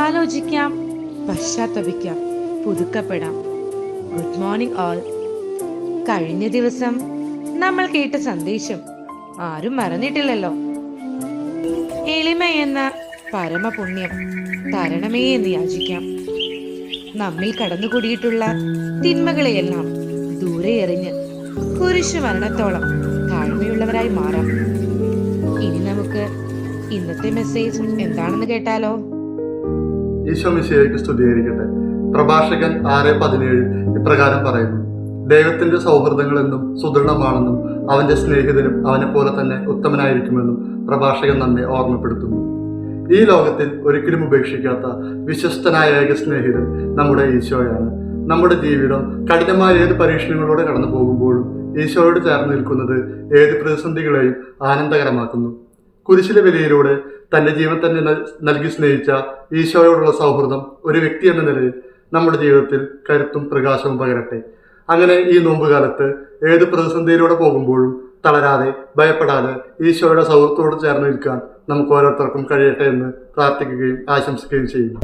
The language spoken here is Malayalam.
ആലോചിക്കാം, പശ്ചാത്തപിക്കാം, പുതുക്കപ്പെടാം. Good morning all. കഴിഞ്ഞ ദിവസം നമ്മൾ കേട്ട സന്ദേശം ആരും മറന്നിട്ടില്ലല്ലോ. എളിമ എന്ന പരമപുണ്യം തരണമേ എന്ന് യാചിക്കാം. നമ്മിൽ കടന്നുകൂടിയിട്ടുള്ള തിന്മകളെയെല്ലാം ദൂരെ എറിഞ്ഞ് കുരിശു മരണത്തോളം താഴ്മയുള്ളവരായി മാറാം. ഇനി നമുക്ക് ഇന്നത്തെ മെസ്സേജ് എന്താണെന്ന് കേട്ടാലോ? ഈശോ മിശിഹായ്ക്ക് സ്തുതിയായിരിക്കട്ടെ. പ്രഭാഷകൻ 6:17 ഇപ്രകാരം പറയുന്നു: ദൈവത്തിന്റെ സൗഹൃദങ്ങളെന്നും സുദൃഢമാണെന്നും അവന്റെ സ്നേഹിതനും അവനെ പോലെ തന്നെ ഉത്തമനായിരിക്കുമെന്നും പ്രഭാഷകൻ നമ്മെ ഓർമ്മപ്പെടുത്തുന്നു. ഈ ലോകത്തിൽ ഒരിക്കലും ഉപേക്ഷിക്കാത്ത വിശ്വസ്തനായ ഏക സ്നേഹിതൻ നമ്മുടെ ഈശോയാണ്. നമ്മുടെ ജീവിതം കഠിനമായ ഏത് പരീക്ഷണങ്ങളിലൂടെ കടന്നു പോകുമ്പോഴും ഈശോയോട് ചേർന്ന് നിൽക്കുന്നത് ഏത് പ്രതിസന്ധികളെയും ആനന്ദകരമാക്കുന്നു. കുരിശിലെ വിലയിലൂടെ തന്റെ ജീവൻ തന്നെ നൽകി സ്നേഹിച്ച ഈശോയോടുള്ള സൗഹൃദം ഒരു വ്യക്തി എന്ന നിലയിൽ നമ്മുടെ ജീവിതത്തിൽ കരുത്തും പ്രകാശവും പകരട്ടെ. അങ്ങനെ ഈ നോമ്പുകാലത്ത് ഏത് പ്രതിസന്ധിയിലൂടെ പോകുമ്പോഴും തളരാതെ ഭയപ്പെടാതെ ഈശോയുടെ സൗഹൃദത്തോട് ചേർന്ന് നിൽക്കാൻ നമുക്ക് ഓരോരുത്തർക്കും കഴിയട്ടെ എന്ന് പ്രാർത്ഥിക്കുകയും ആശംസിക്കുകയും ചെയ്യുന്നു.